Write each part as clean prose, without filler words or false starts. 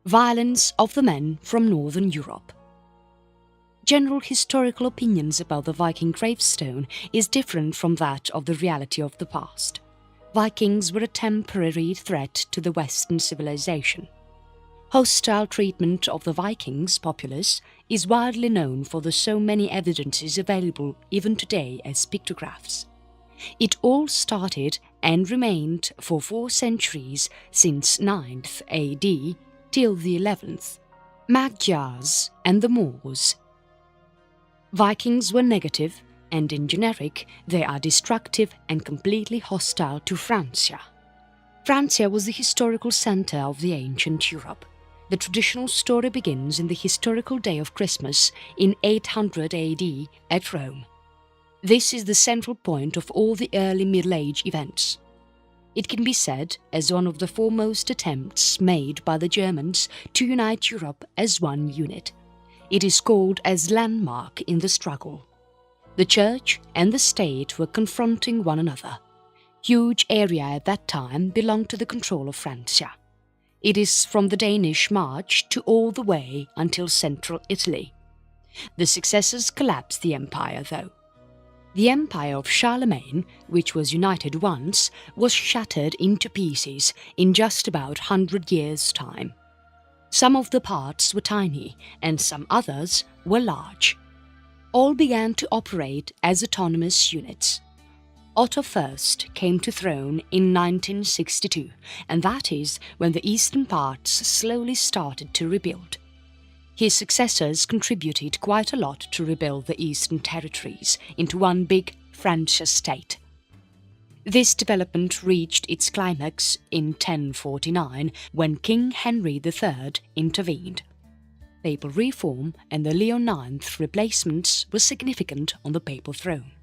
Violence of the men from Northern Europe. General historical opinions about the Viking gravestone is different from that of the reality of the past. Vikings were a temporary threat to the Western civilization. Hostile treatment of the Vikings populace is widely known for the so many evidences available even today as pictographs. It all started and remained for 4 centuries since 9th AD till the 11th, Magyars and the Moors. Vikings were negative, and in generic they are destructive and completely hostile to Francia. Francia was the historical centre of the ancient Europe. The traditional story begins in the historical day of Christmas in 800 AD at Rome. This is the central point of all the early Middle Age events. It can be said as one of the foremost attempts made by the Germans to unite Europe as one unit. It is called as landmark in the struggle. The church and the state were confronting one another. Huge area at that time belonged to the control of Francia. It is from the Danish March to all the way until central Italy. The successors collapsed the empire though. The empire of Charlemagne, which was united once, was shattered into pieces in just about 100 years' time. Some of the parts were tiny and some others were large. All began to operate as autonomous units. Otto I came to throne in 1962, and that is when the eastern parts slowly started to rebuild. His successors contributed quite a lot to rebuild the eastern territories into one big French state. This development reached its climax in 1049 when King Henry III intervened. Papal reform and the Leo IX replacements were significant on the papal throne.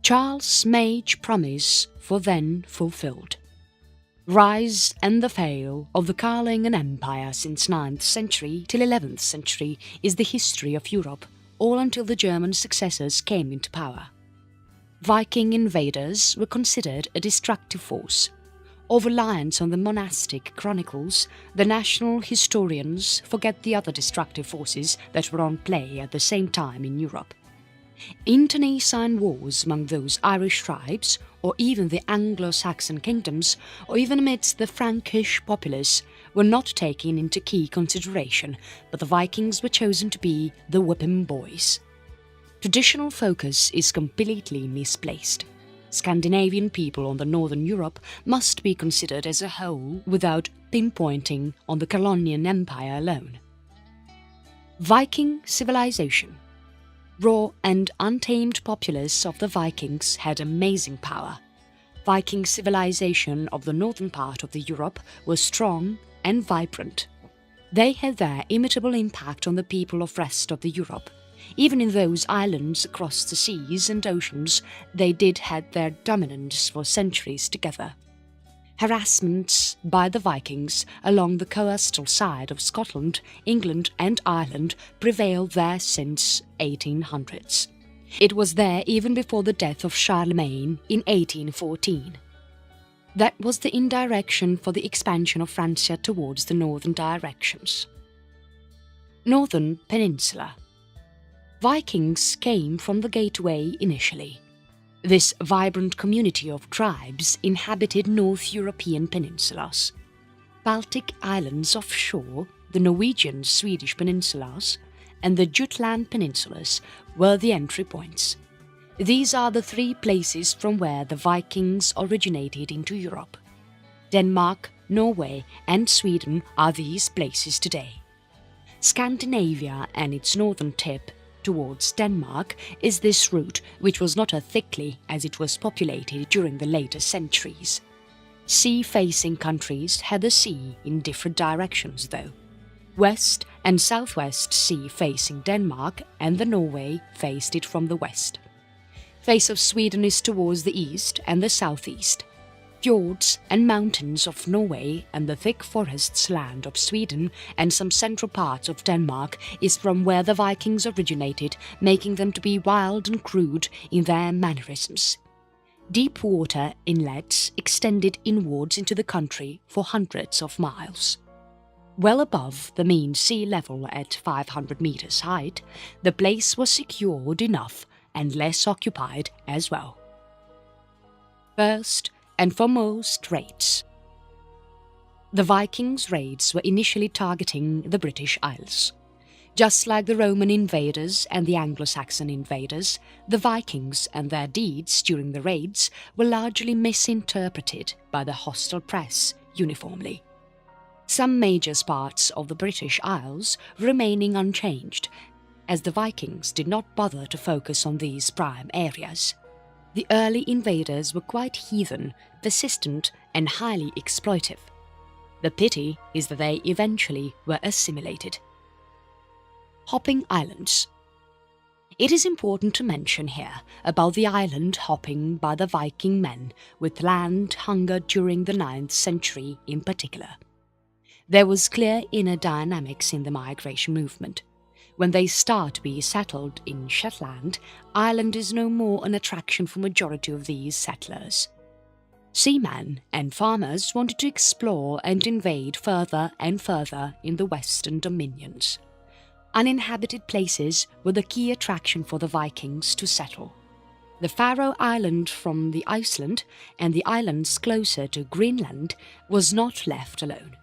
Charles' Mage promise for then fulfilled. Rise and the fall of the Carolingian Empire since 9th century till 11th century is the history of Europe, all until the German successors came into power. Viking invaders were considered a destructive force. Over-reliance on the monastic chronicles, the national historians forget the other destructive forces that were on play at the same time in Europe. Internecine wars among those Irish tribes, or even the Anglo-Saxon kingdoms, or even amidst the Frankish populace, were not taken into key consideration, but the Vikings were chosen to be the whipping boys. Traditional focus is completely misplaced. Scandinavian people on the northern Europe must be considered as a whole without pinpointing on the Carolingian Empire alone. Viking civilization. Raw and untamed populace of the Vikings had amazing power. Viking civilization of the northern part of the Europe was strong and vibrant. They had their imitable impact on the people of rest of the Europe. Even in those islands across the seas and oceans, they did had their dominance for centuries together. Harassments by the Vikings along the coastal side of Scotland, England and Ireland prevailed there since 1800s. It was there even before the death of Charlemagne in 1814. That was the indirection for the expansion of Francia towards the northern directions. Northern Peninsula. Vikings came from the Gateway initially. This vibrant community of tribes inhabited North European peninsulas. Baltic islands offshore, the Norwegian-Swedish peninsulas, and the Jutland peninsulas were the entry points. These are the 3 places from where the Vikings originated into Europe. Denmark, Norway and Sweden are these places today. Scandinavia and its northern tip towards Denmark is this route, which was not as thickly as it was populated during the later centuries. Sea-facing countries had the sea in different directions though. West and southwest sea facing Denmark and the Norway faced it from the west. Face of Sweden is towards the east and the southeast. Fjords and mountains of Norway and the thick forests land of Sweden and some central parts of Denmark is from where the Vikings originated, making them to be wild and crude in their mannerisms. Deep water inlets extended inwards into the country for hundreds of miles. Well above the mean sea level at 500 meters height, the place was secured enough and less occupied as well. First and foremost, raids. The Vikings' raids were initially targeting the British Isles. Just like the Roman invaders and the Anglo-Saxon invaders, the Vikings and their deeds during the raids were largely misinterpreted by the hostile press uniformly. Some major parts of the British Isles remaining unchanged, as the Vikings did not bother to focus on these prime areas. The early invaders were quite heathen, persistent and highly exploitive. The pity is that they eventually were assimilated. Hopping islands. It is important to mention here about the island hopping by the Viking men with land hunger during the 9th century in particular. There was clear inner dynamics in the migration movement. When they start to be settled in Shetland, Ireland is no more an attraction for majority of these settlers. Seamen and farmers wanted to explore and invade further and further in the Western dominions. Uninhabited places were the key attraction for the Vikings to settle. The Faroe Island from the Iceland and the islands closer to Greenland was not left alone.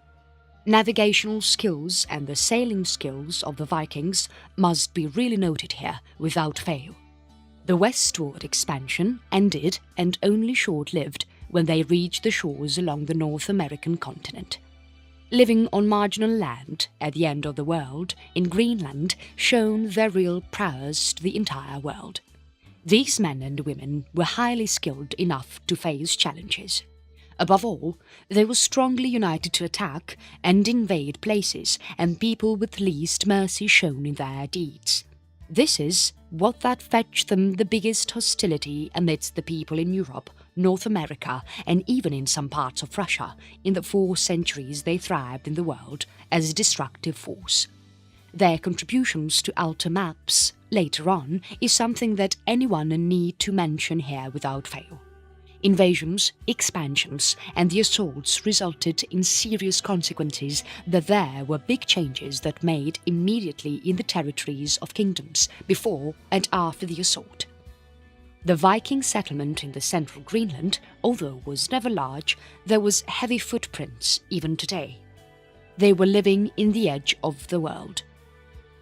Navigational skills and the sailing skills of the Vikings must be really noted here without fail. The westward expansion ended and only short-lived when they reached the shores along the North American continent. Living on marginal land at the end of the world in Greenland shone their real prowess to the entire world. These men and women were highly skilled enough to face challenges. Above all, they were strongly united to attack and invade places and people with least mercy shown in their deeds. This is what that fetched them the biggest hostility amidst the people in Europe, North America, and even in some parts of Russia. In the 4 centuries they thrived in the world as a destructive force. Their contributions to altar maps later on is something that anyone need to mention here without fail. Invasions, expansions, and the assaults resulted in serious consequences, but there were big changes that made immediately in the territories of kingdoms before and after the assault. The Viking settlement in the central Greenland, although was never large, there was heavy footprints even today. They were living in the edge of the world.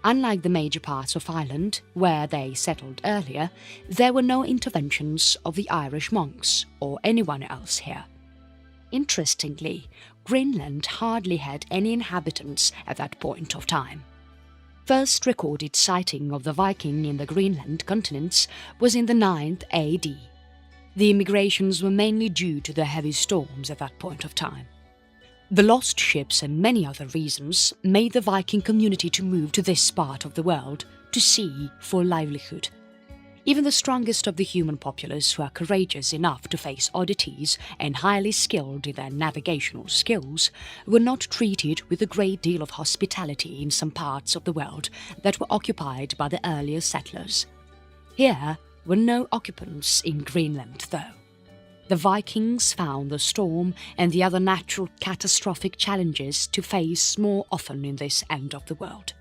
Unlike the major parts of Ireland, where they settled earlier, there were no interventions of the Irish monks or anyone else here. Interestingly, Greenland hardly had any inhabitants at that point of time. First recorded sighting of the Viking in the Greenland continents was in the 9th AD. The immigrations were mainly due to the heavy storms at that point of time. The lost ships and many other reasons made the Viking community to move to this part of the world, to sea for livelihood. Even the strongest of the human populace who are courageous enough to face oddities and highly skilled in their navigational skills were not treated with a great deal of hospitality in some parts of the world that were occupied by the earlier settlers. Here were no occupants in Greenland though. The Vikings found the storm and the other natural catastrophic challenges to face more often in this end of the world.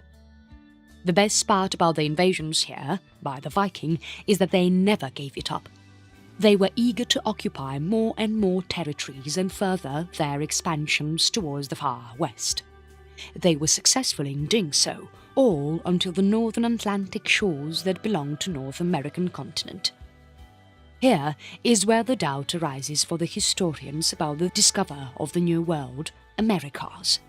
The best part about the invasions here, by the Viking, is that they never gave it up. They were eager to occupy more and more territories and further their expansions towards the far west. They were successful in doing so, all until the northern Atlantic shores that belonged to North American continent. Here is where the doubt arises for the historians about the discoverer of the New World, Americas.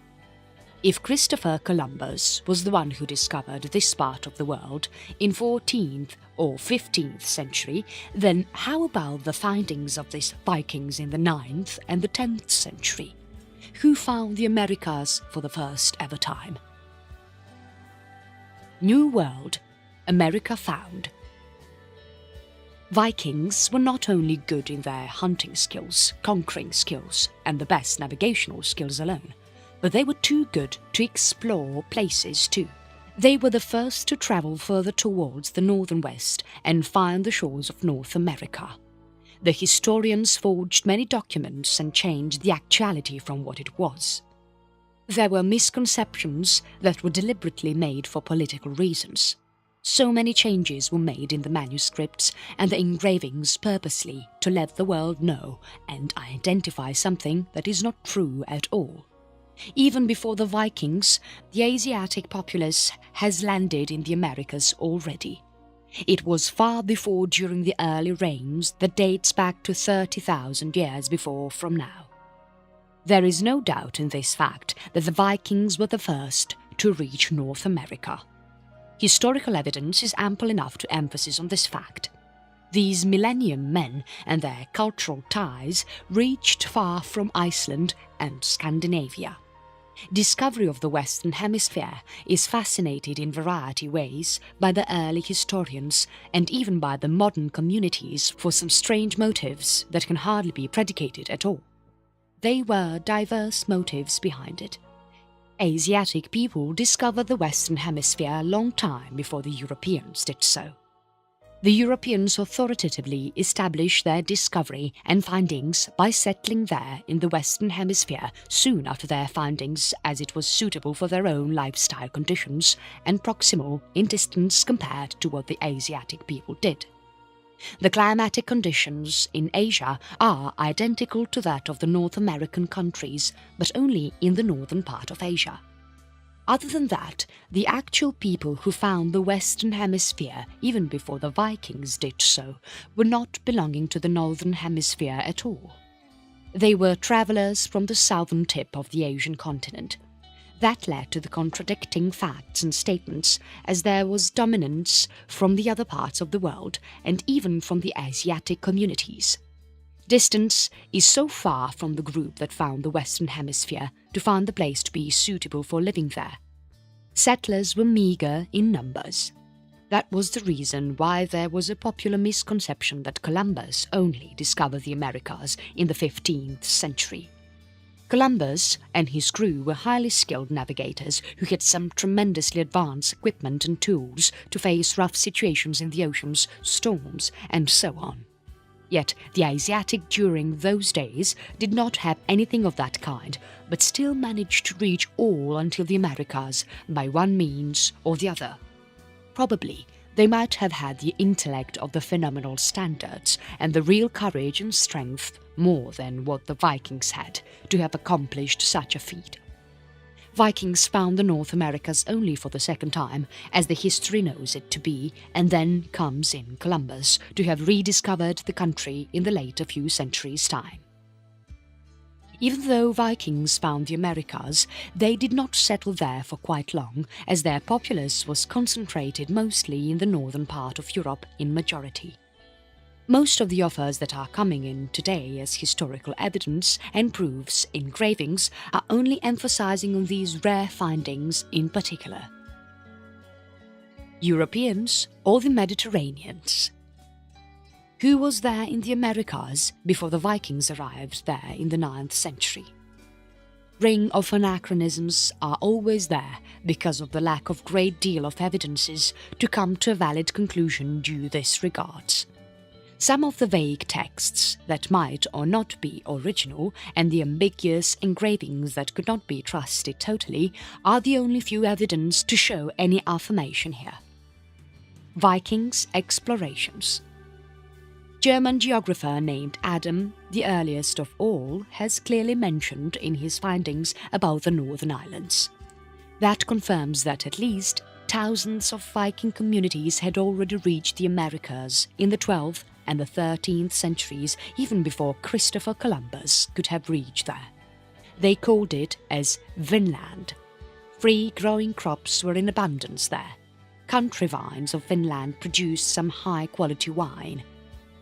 If Christopher Columbus was the one who discovered this part of the world in 14th or 15th century, then how about the findings of these Vikings in the 9th and the 10th century? Who found the Americas for the first ever time? New World, America found. Vikings were not only good in their hunting skills, conquering skills, and the best navigational skills alone, but they were too good to explore places too. They were the first to travel further towards the northern west and find the shores of North America. The historians forged many documents and changed the actuality from what it was. There were misconceptions that were deliberately made for political reasons. So many changes were made in the manuscripts and the engravings purposely to let the world know and identify something that is not true at all. Even before the Vikings, the Asiatic populace has landed in the Americas already. It was far before during the early reigns that dates back to 30,000 years before from now. There is no doubt in this fact that the Vikings were the first to reach North America. Historical evidence is ample enough to emphasize on this fact. These millennium men and their cultural ties reached far from Iceland and Scandinavia. Discovery of the Western Hemisphere is fascinated in variety ways by the early historians and even by the modern communities for some strange motives that can hardly be predicated at all. There were diverse motives behind it. Asiatic people discovered the Western Hemisphere a long time before the Europeans did so. The Europeans authoritatively established their discovery and findings by settling there in the Western Hemisphere soon after their findings, as it was suitable for their own lifestyle conditions and proximal in distance compared to what the Asiatic people did. The climatic conditions in Asia are identical to that of the North American countries, but only in the northern part of Asia. Other than that, the actual people who found the Western Hemisphere, even before the Vikings did so, were not belonging to the Northern Hemisphere at all. They were travellers from the southern tip of the Asian continent. That led to the contradicting facts and statements, as there was dominance from the other parts of the world and even from the Asiatic communities. Distance is so far from the group that found the Western Hemisphere to find the place to be suitable for living there. Settlers were meagre in numbers. That was the reason why there was a popular misconception that Columbus only discovered the Americas in the 15th century. Columbus and his crew were highly skilled navigators who had some tremendously advanced equipment and tools to face rough situations in the oceans, storms, and so on. Yet the Asiatic during those days did not have anything of that kind, but still managed to reach all until the Americas by one means or the other. Probably they might have had the intellect of the phenomenal standards and the real courage and strength more than what the Vikings had to have accomplished such a feat. Vikings found the North Americas only for the second time, as the history knows it to be, and then comes in Columbus to have rediscovered the country in the later few centuries' time. Even though Vikings found the Americas, they did not settle there for quite long, as their populace was concentrated mostly in the northern part of Europe in majority. Most of the offers that are coming in today as historical evidence and proofs engravings are only emphasizing on these rare findings in particular. Europeans or the Mediterraneans? Who was there in the Americas before the Vikings arrived there in the 9th century? Ring of anachronisms are always there because of the lack of great deal of evidences to come to a valid conclusion due this regards. Some of the vague texts that might or not be original and the ambiguous engravings that could not be trusted totally are the only few evidence to show any affirmation here. Vikings' explorations. German geographer named Adam, the earliest of all, has clearly mentioned in his findings about the Northern Islands. That confirms that at least thousands of Viking communities had already reached the Americas in the 12th and the 13th centuries, even before Christopher Columbus could have reached there. They called it as Vinland. Free growing crops were in abundance there. Country vines of Finland produced some high-quality wine.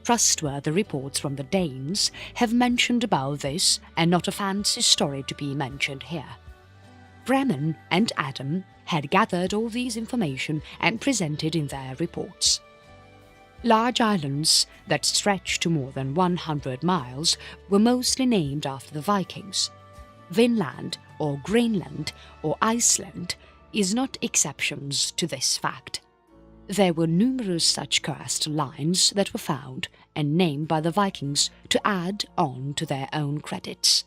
Trustworthy reports from the Danes have mentioned about this, and not a fancy story to be mentioned here. Bremen and Adam had gathered all these information and presented in their reports. Large islands that stretched to more than 100 miles were mostly named after the Vikings. Vinland or Greenland or Iceland is not exceptions to this fact. There were numerous such coastal lines that were found and named by the Vikings to add on to their own credits.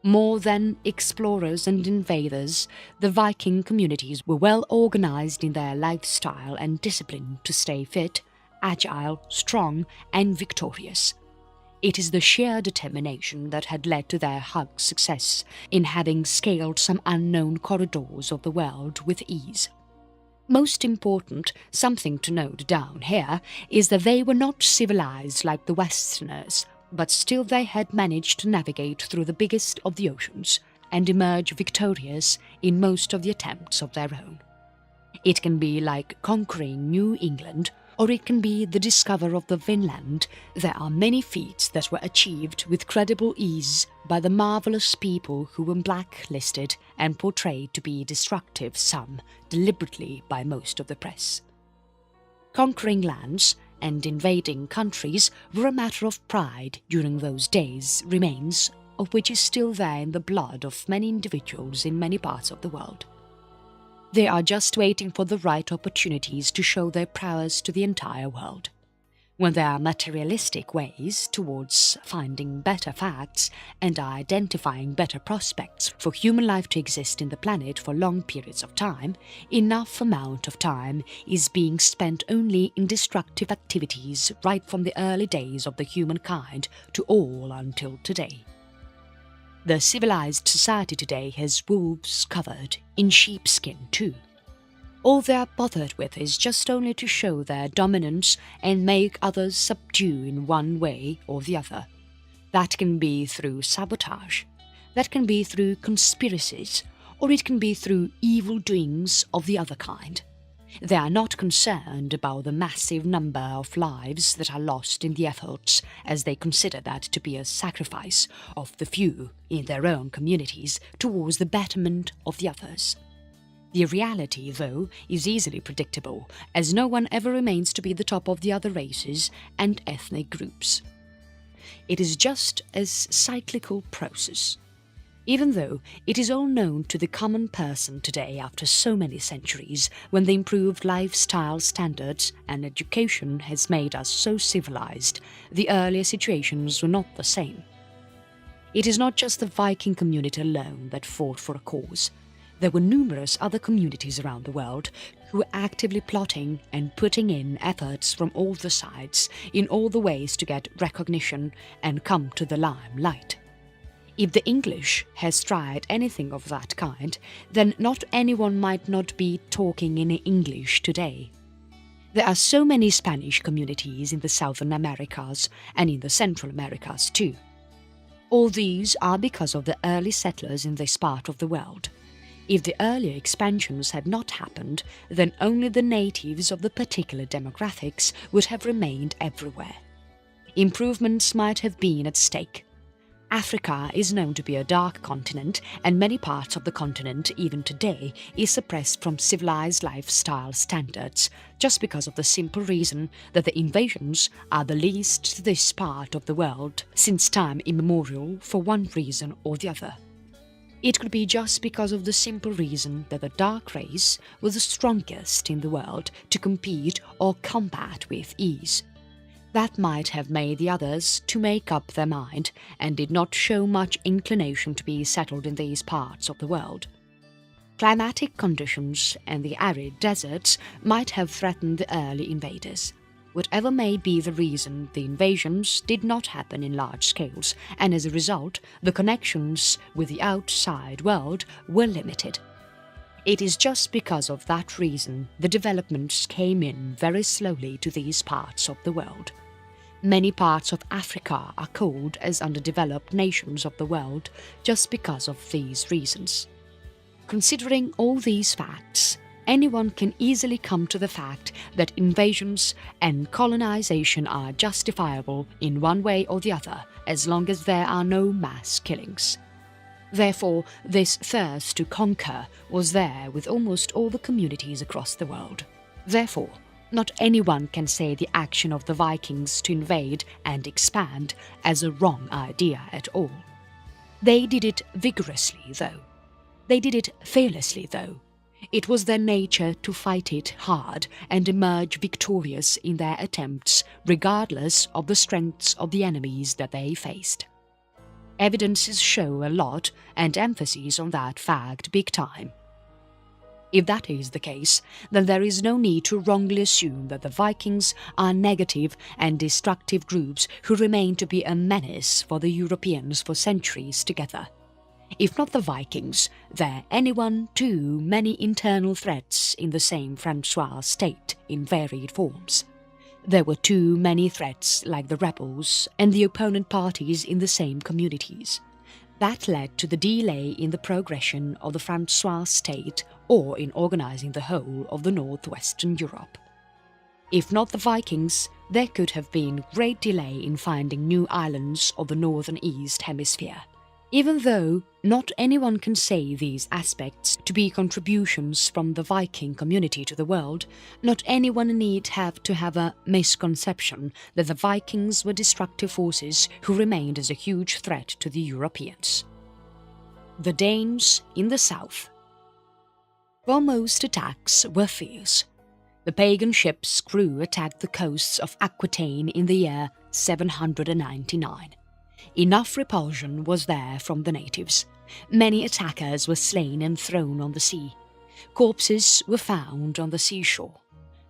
More than explorers and invaders, the Viking communities were well organized in their lifestyle and discipline to stay fit, agile, strong, and victorious. It is the sheer determination that had led to their huge success in having scaled some unknown corridors of the world with ease. Most important, something to note down here, is that they were not civilized like the Westerners, but still they had managed to navigate through the biggest of the oceans and emerge victorious in most of the attempts of their own. It can be like conquering New England, or it can be the discovery of the Vinland. There are many feats that were achieved with credible ease by the marvelous people who were blacklisted and portrayed to be destructive, some deliberately by most of the press. Conquering lands and invading countries were a matter of pride during those days, remains of which is still there in the blood of many individuals in many parts of the world. They are just waiting for the right opportunities to show their prowess to the entire world. When there are materialistic ways towards finding better facts and identifying better prospects for human life to exist in the planet for long periods of time, enough amount of time is being spent only in destructive activities right from the early days of the humankind to all until today. The civilized society today has wolves covered in sheepskin too. All they are bothered with is just only to show their dominance and make others subdue in one way or the other. That can be through sabotage, that can be through conspiracies, or it can be through evil doings of the other kind. They are not concerned about the massive number of lives that are lost in the efforts, as they consider that to be a sacrifice of the few in their own communities towards the betterment of the others. The reality, though, is easily predictable, as no one ever remains to be the top of the other races and ethnic groups. It is just a cyclical process. Even though it is all known to the common person today after so many centuries, when the improved lifestyle standards and education has made us so civilized, the earlier situations were not the same. It is not just the Viking community alone that fought for a cause. There were numerous other communities around the world who were actively plotting and putting in efforts from all the sides in all the ways to get recognition and come to the limelight. If the English has tried anything of that kind, then not anyone might not be talking in English today. There are so many Spanish communities in the Southern Americas and in the Central Americas too. All these are because of the early settlers in this part of the world. If the earlier expansions had not happened, then only the natives of the particular demographics would have remained everywhere. Improvements might have been at stake. Africa is known to be a dark continent, and many parts of the continent, even today, is suppressed from civilized lifestyle standards, just because of the simple reason that the invasions are the least to this part of the world since time immemorial for one reason or the other. It could be just because of the simple reason that the dark race was the strongest in the world to compete or combat with ease. That might have made the others to make up their mind and did not show much inclination to be settled in these parts of the world. Climatic conditions and the arid deserts might have threatened the early invaders. Whatever may be the reason, the invasions did not happen in large scales, and as a result, the connections with the outside world were limited. It is just because of that reason the developments came in very slowly to these parts of the world. Many parts of Africa are called as underdeveloped nations of the world just because of these reasons. Considering all these facts, anyone can easily come to the fact that invasions and colonization are justifiable in one way or the other as long as there are no mass killings. Therefore, this thirst to conquer was there with almost all the communities across the world. Therefore, not anyone can say the action of the Vikings to invade and expand as a wrong idea at all. They did it vigorously, though. They did it fearlessly, though. It was their nature to fight it hard and emerge victorious in their attempts, regardless of the strengths of the enemies that they faced. Evidences show a lot and emphasis on that fact big time. If that is the case, then there is no need to wrongly assume that the Vikings are negative and destructive groups who remain to be a menace for the Europeans for centuries together. If not the Vikings, there anyone too many internal threats in the same Francois state in varied forms. There were too many threats like the rebels and the opponent parties in the same communities. That led to the delay in the progression of the Francois state or in organizing the whole of the northwestern Europe. If not the Vikings, there could have been great delay in finding new islands of the northern east hemisphere. Even though not anyone can say these aspects to be contributions from the Viking community to the world, not anyone need have to have a misconception that the Vikings were destructive forces who remained as a huge threat to the Europeans. The Danes in the south. While most attacks were fierce, the pagan ship's crew attacked the coasts of Aquitaine in the year 799. Enough repulsion was there from the natives. Many attackers were slain and thrown on the sea. Corpses were found on the seashore.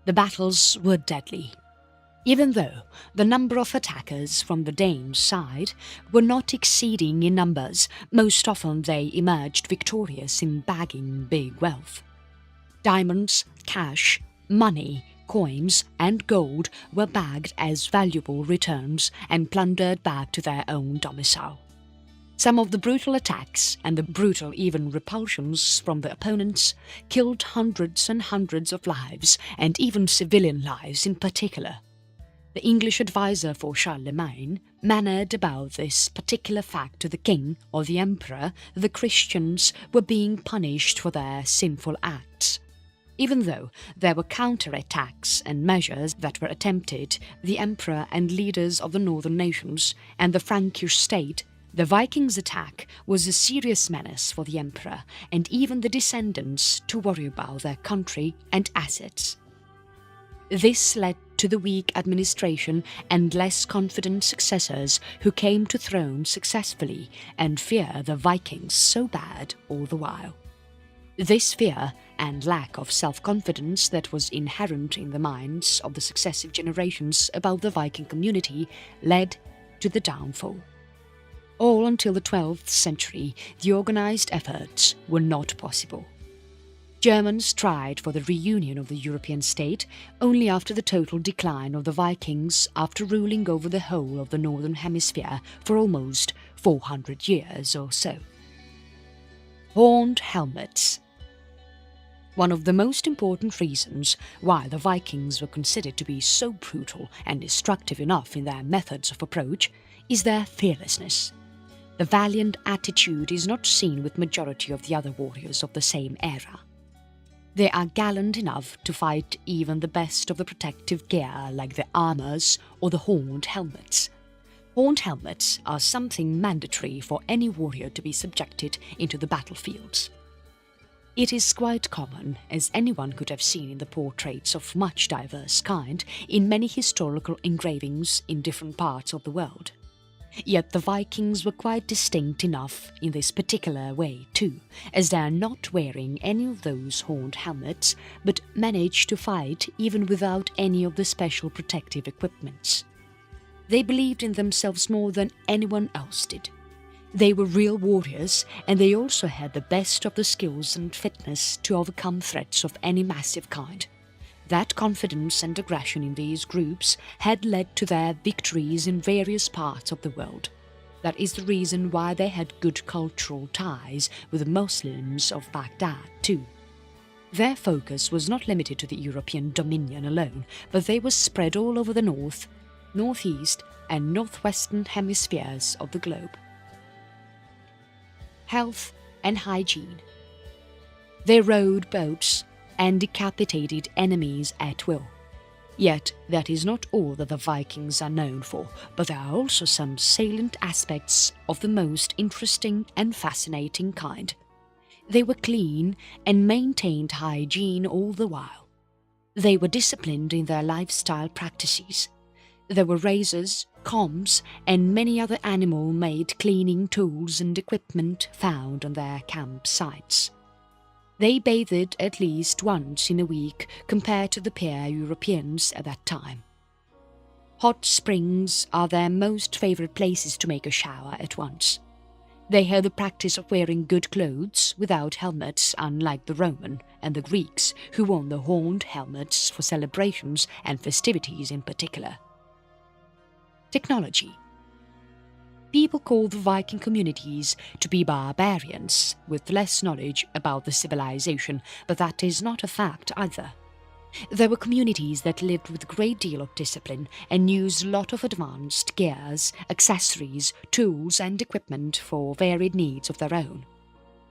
The battles were deadly. Even though the number of attackers from the Danes' side were not exceeding in numbers, most often they emerged victorious in bagging big wealth. Diamonds, cash, money, coins and gold were bagged as valuable returns and plundered back to their own domicile. Some of the brutal attacks and the brutal even repulsions from the opponents killed hundreds and hundreds of lives, and even civilian lives in particular. The English advisor for Charlemagne mannered about this particular fact to the king or the emperor that the Christians were being punished for their sinful acts. Even though there were counter-attacks and measures that were attempted, the emperor and leaders of the northern nations and the Frankish state, the Vikings' attack was a serious menace for the emperor and even the descendants to worry about their country and assets. This led to the weak administration and less confident successors who came to throne successfully and fear the Vikings so bad all the while. This fear and lack of self-confidence that was inherent in the minds of the successive generations about the Viking community led to the downfall. All until the 12th century, the organized efforts were not possible. Germans tried for the reunion of the European state only after the total decline of the Vikings after ruling over the whole of the northern hemisphere for almost 400 years or so. Horned helmets. One of the most important reasons why the Vikings were considered to be so brutal and destructive enough in their methods of approach is their fearlessness. The valiant attitude is not seen with majority of the other warriors of the same era. They are gallant enough to fight even the best of the protective gear like the armors or the horned helmets. Horned helmets are something mandatory for any warrior to be subjected into the battlefields. It is quite common, as anyone could have seen in the portraits of much diverse kind in many historical engravings in different parts of the world. Yet the Vikings were quite distinct enough in this particular way too, as they are not wearing any of those horned helmets, but manage to fight even without any of the special protective equipments. They believed in themselves more than anyone else did. They were real warriors, and they also had the best of the skills and fitness to overcome threats of any massive kind. That confidence and aggression in these groups had led to their victories in various parts of the world. That is the reason why they had good cultural ties with the Muslims of Baghdad too. Their focus was not limited to the European dominion alone, but they were spread all over the north, northeast and northwestern hemispheres of the globe. Health and hygiene. They rowed boats and decapitated enemies at will. Yet that is not all that the Vikings are known for, but there are also some salient aspects of the most interesting and fascinating kind. They were clean and maintained hygiene all the while. They were disciplined in their lifestyle practices. There were razors, combs, and many other animal-made cleaning tools and equipment found on their campsites. They bathed at least once in a week compared to the peer Europeans at that time. Hot springs are their most favourite places to make a shower at once. They had the practice of wearing good clothes without helmets, unlike the Roman and the Greeks, who wore the horned helmets for celebrations and festivities in particular. Technology. People call the Viking communities to be barbarians with less knowledge about the civilization, but that is not a fact either. There were communities that lived with a great deal of discipline and used a lot of advanced gears, accessories, tools and equipment for varied needs of their own.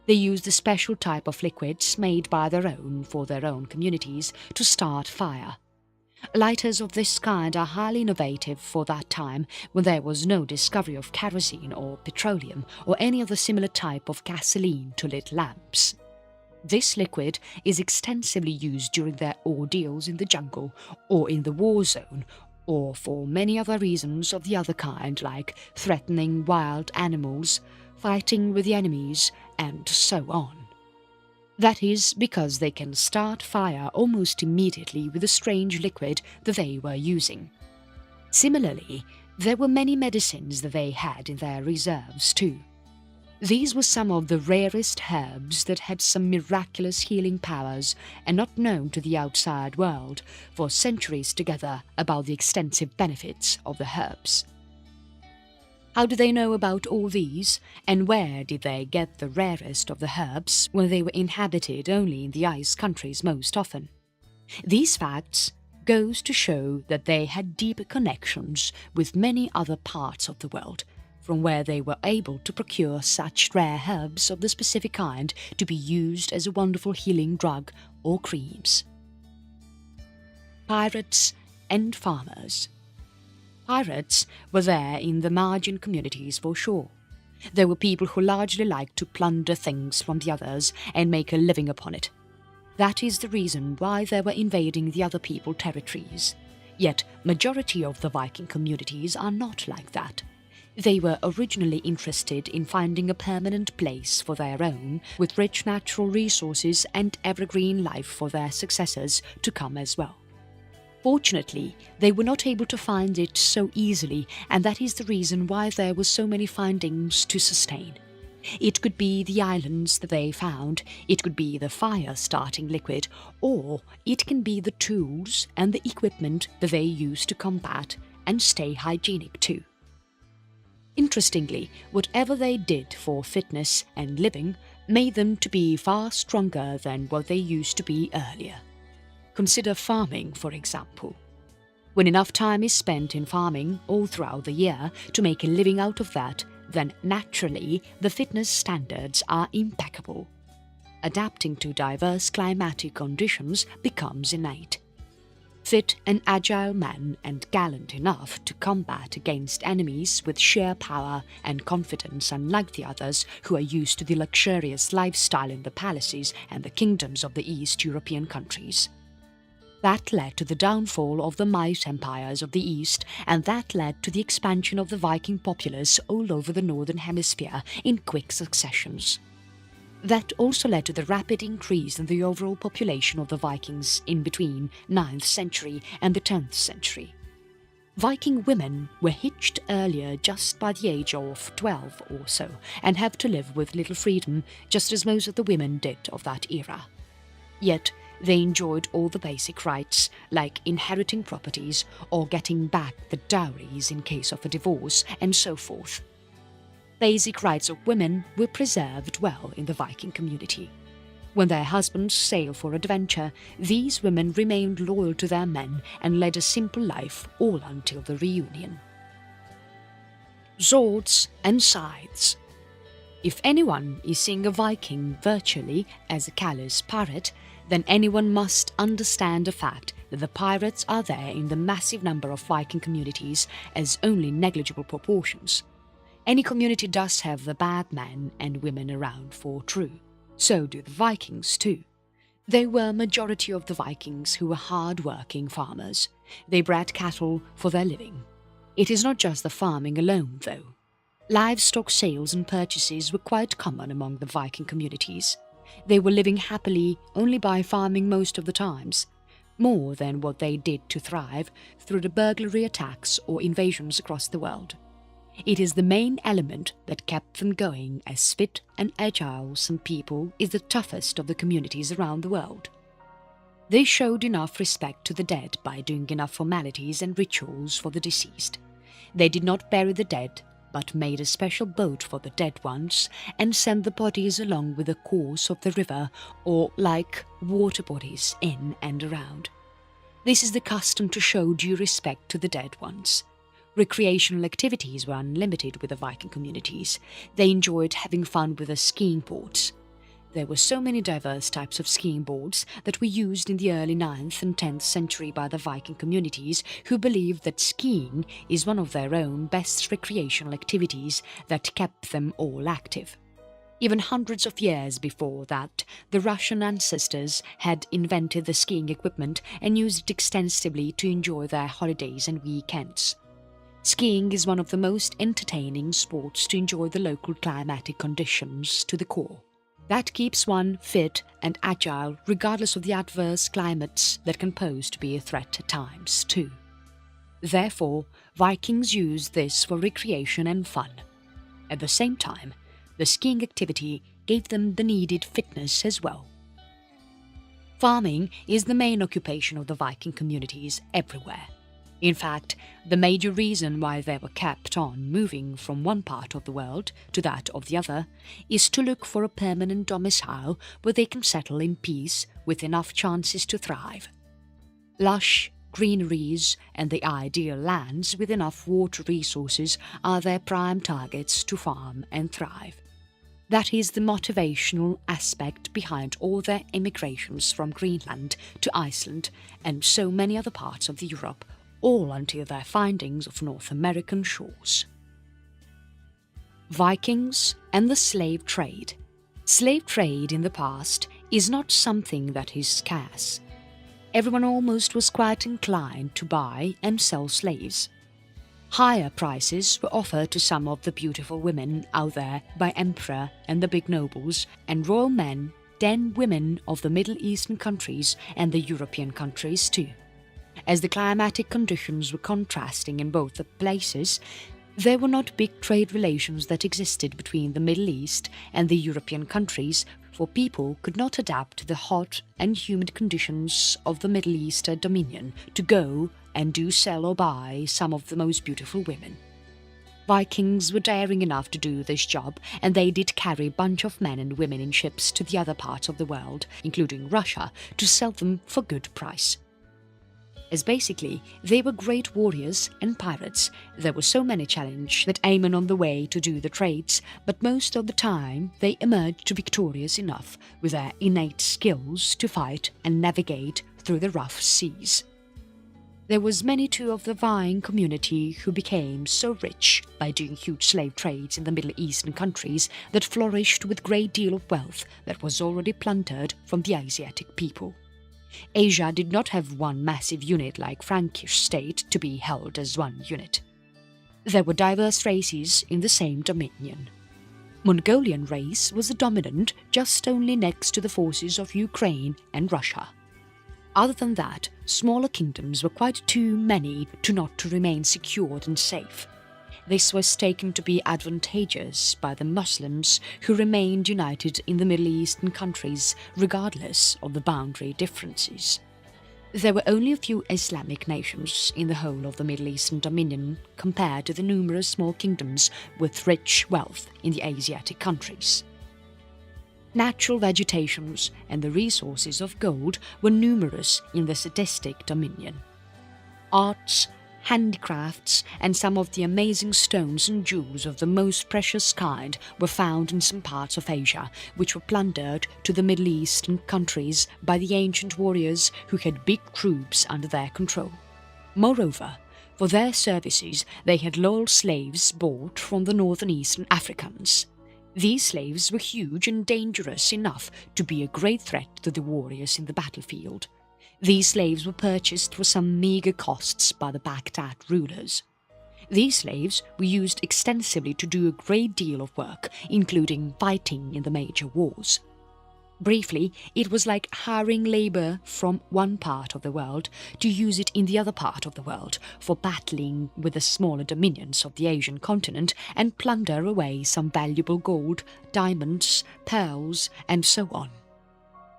They used a special type of liquids made by their own for their own communities to start fire. Lighters of this kind are highly innovative for that time when there was no discovery of kerosene or petroleum or any other similar type of gasoline to lit lamps. This liquid is extensively used during their ordeals in the jungle or in the war zone, or for many other reasons of the other kind, like threatening wild animals, fighting with the enemies, and so on. That is because they can start fire almost immediately with the strange liquid that they were using. Similarly, there were many medicines that they had in their reserves too. These were some of the rarest herbs that had some miraculous healing powers and not known to the outside world for centuries together about the extensive benefits of the herbs. How did they know about all these, and where did they get the rarest of the herbs when they were inhabited only in the ice countries most often? These facts goes to show that they had deep connections with many other parts of the world, from where they were able to procure such rare herbs of the specific kind to be used as a wonderful healing drug or creams. Pirates and farmers. Pirates were there in the margin communities for sure. There were people who largely liked to plunder things from the others and make a living upon it. That is the reason why they were invading the other people's territories. Yet, majority of the Viking communities are not like that. They were originally interested in finding a permanent place for their own, with rich natural resources and evergreen life for their successors to come as well. Fortunately, they were not able to find it so easily, and that is the reason why there were so many findings to sustain. It could be the islands that they found, it could be the fire-starting liquid, or it can be the tools and the equipment that they use to combat and stay hygienic too. Interestingly, whatever they did for fitness and living made them to be far stronger than what they used to be earlier. Consider farming, for example. When enough time is spent in farming all throughout the year to make a living out of that, then naturally the fitness standards are impeccable. Adapting to diverse climatic conditions becomes innate. Fit and agile men and gallant enough to combat against enemies with sheer power and confidence, unlike the others who are used to the luxurious lifestyle in the palaces and the kingdoms of the East European countries. That led to the downfall of the might empires of the East, and that led to the expansion of the Viking populace all over the Northern Hemisphere in quick successions. That also led to the rapid increase in the overall population of the Vikings in between 9th century and the 10th century. Viking women were hitched earlier just by the age of 12 or so, and have to live with little freedom just as most of the women did of that era. Yet, they enjoyed all the basic rights, like inheriting properties or getting back the dowries in case of a divorce, and so forth. Basic rights of women were preserved well in the Viking community. When their husbands sailed for adventure, these women remained loyal to their men and led a simple life all until the reunion. Swords and scythes. If anyone is seeing a Viking virtually as a callous pirate, then anyone must understand the fact that the pirates are there in the massive number of Viking communities as only negligible proportions. Any community does have the bad men and women around for true. So do the Vikings too. They were majority of the Vikings who were hard-working farmers. They bred cattle for their living. It is not just the farming alone, though. Livestock sales and purchases were quite common among the Viking communities. They were living happily only by farming most of the times, more than what they did to thrive through the burglary attacks or invasions across the world. It is the main element that kept them going, as fit and agile some people is the toughest of the communities around the world. They showed enough respect to the dead by doing enough formalities and rituals for the deceased. They did not bury the dead, but made a special boat for the dead ones and sent the bodies along with the course of the river or like water bodies in and around. This is the custom to show due respect to the dead ones. Recreational activities were unlimited with the Viking communities. They enjoyed having fun with the skiing boards. There were so many diverse types of skiing boards that were used in the early 9th and 10th century by the Viking communities, who believed that skiing is one of their own best recreational activities that kept them all active. Even hundreds of years before that, the Russian ancestors had invented the skiing equipment and used it extensively to enjoy their holidays and weekends. Skiing is one of the most entertaining sports to enjoy the local climatic conditions to the core. That keeps one fit and agile regardless of the adverse climates that can pose to be a threat at times too. Therefore, Vikings used this for recreation and fun. At the same time, the skiing activity gave them the needed fitness as well. Farming is the main occupation of the Viking communities everywhere. In fact, the major reason why they were kept on moving from one part of the world to that of the other is to look for a permanent domicile where they can settle in peace with enough chances to thrive. Lush greeneries and the ideal lands with enough water resources are their prime targets to farm and thrive. That is the motivational aspect behind all their immigrations from Greenland to Iceland and so many other parts of Europe, all until their findings of North American shores. Vikings and the slave trade. Slave trade in the past is not something that is scarce. Everyone almost was quite inclined to buy and sell slaves. Higher prices were offered to some of the beautiful women out there by emperor and the big nobles and royal men, then women of the Middle Eastern countries and the European countries too. As the climatic conditions were contrasting in both the places, there were not big trade relations that existed between the Middle East and the European countries, for people could not adapt to the hot and humid conditions of the Middle Eastern dominion to go and do sell or buy some of the most beautiful women. Vikings were daring enough to do this job, and they did carry a bunch of men and women in ships to the other parts of the world, including Russia, to sell them for good price. As basically, they were great warriors and pirates. There were so many challenges that Aemon on the way to do the trades, but most of the time they emerged victorious enough with their innate skills to fight and navigate through the rough seas. There was many too of the Viking community who became so rich by doing huge slave trades in the Middle Eastern countries that flourished with great deal of wealth that was already plundered from the Asiatic people. Asia did not have one massive unit like Frankish state to be held as one unit. There were diverse races in the same dominion. Mongolian race was the dominant just only next to the forces of Ukraine and Russia. Other than that, smaller kingdoms were quite too many to not to remain secured and safe. This was taken to be advantageous by the Muslims who remained united in the Middle Eastern countries regardless of the boundary differences. There were only a few Islamic nations in the whole of the Middle Eastern dominion compared to the numerous small kingdoms with rich wealth in the Asiatic countries. Natural vegetations and the resources of gold were numerous in the sadistic dominion. Arts, handicrafts and some of the amazing stones and jewels of the most precious kind were found in some parts of Asia, which were plundered to the Middle Eastern countries by the ancient warriors who had big troops under their control. Moreover, for their services they had loyal slaves bought from the northern Eastern Africans. These slaves were huge and dangerous enough to be a great threat to the warriors in the battlefield. These slaves were purchased for some meagre costs by the Baghdad rulers. These slaves were used extensively to do a great deal of work, including fighting in the major wars. Briefly, it was like hiring labour from one part of the world to use it in the other part of the world for battling with the smaller dominions of the Asian continent and plunder away some valuable gold, diamonds, pearls, and so on.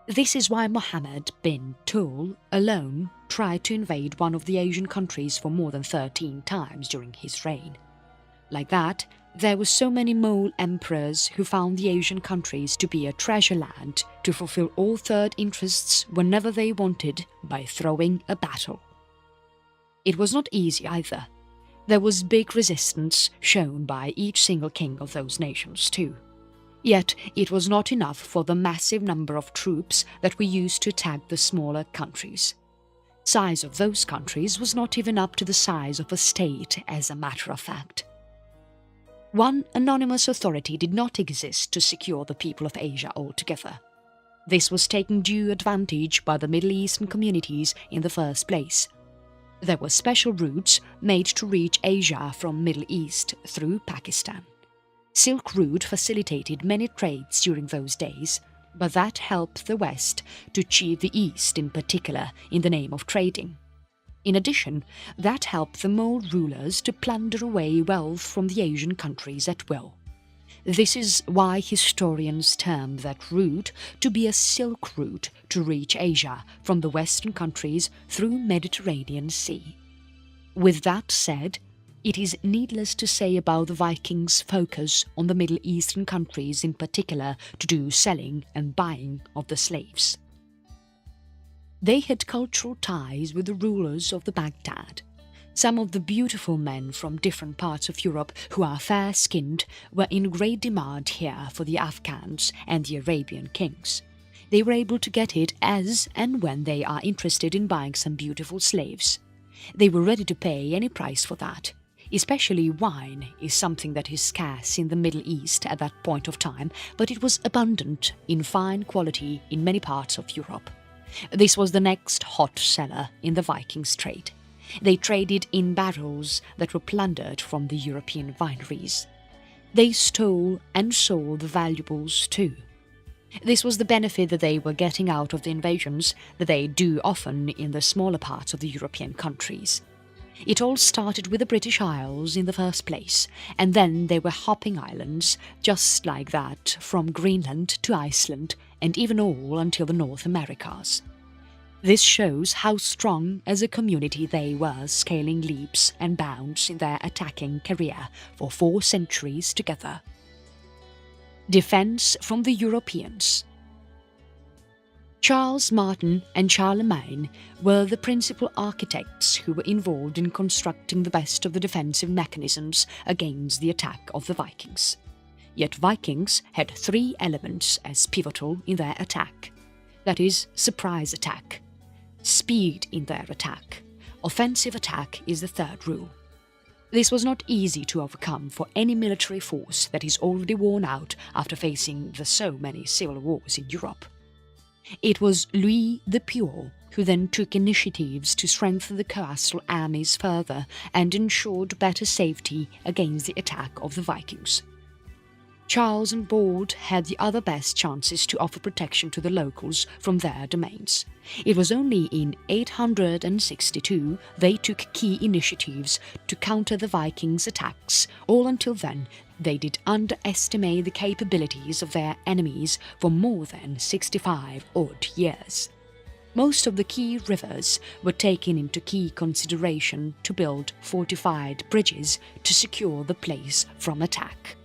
This is why Mohammed bin Tul alone tried to invade one of the Asian countries for more than 13 times during his reign. Like that, there were so many mole emperors who found the Asian countries to be a treasure land to fulfill all third interests whenever they wanted by throwing a battle. It was not easy either. There was big resistance shown by each single king of those nations too. Yet it was not enough for the massive number of troops that were used to attack the smaller countries. Size of those countries was not even up to the size of a state, as a matter of fact. One anonymous authority did not exist to secure the people of Asia altogether. This was taken due advantage by the Middle Eastern communities in the first place. There were special routes made to reach Asia from Middle East through Pakistan. Silk Route facilitated many trades during those days, but that helped the West to achieve the East in particular in the name of trading. In addition, that helped the Mole rulers to plunder away wealth from the Asian countries at will. This is why historians term that route to be a Silk Route to reach Asia from the Western countries through Mediterranean Sea. With that said, it is needless to say about the Vikings' focus on the Middle Eastern countries in particular to do selling and buying of the slaves. They had cultural ties with the rulers of the Baghdad. Some of the beautiful men from different parts of Europe who are fair-skinned were in great demand here for the Afghans and the Arabian kings. They were able to get it as and when they are interested in buying some beautiful slaves. They were ready to pay any price for that. Especially wine is something that is scarce in the Middle East at that point of time, but it was abundant in fine quality in many parts of Europe. This was the next hot seller in the Vikings' trade. They traded in barrels that were plundered from the European wineries. They stole and sold the valuables too. This was the benefit that they were getting out of the invasions that they do often in the smaller parts of the European countries. It all started with the British Isles in the first place, and then there were hopping islands just like that from Greenland to Iceland and even all until the North Americas. This shows how strong as a community they were, scaling leaps and bounds in their attacking career for 4 centuries together. Defense from the Europeans. Charles Martin and Charlemagne were the principal architects who were involved in constructing the best of the defensive mechanisms against the attack of the Vikings. Yet Vikings had 3 elements as pivotal in their attack. That is, surprise attack, speed in their attack, offensive attack is the third rule. This was not easy to overcome for any military force that is already worn out after facing the so many civil wars in Europe. It was Louis the Pure who then took initiatives to strengthen the coastal armies further and ensured better safety against the attack of the Vikings. Charles and Bald had the other best chances to offer protection to the locals from their domains. It was only in 862 they took key initiatives to counter the Vikings' attacks. All until then, they did underestimate the capabilities of their enemies for more than 65 odd years. Most of the key rivers were taken into key consideration to build fortified bridges to secure the place from attack.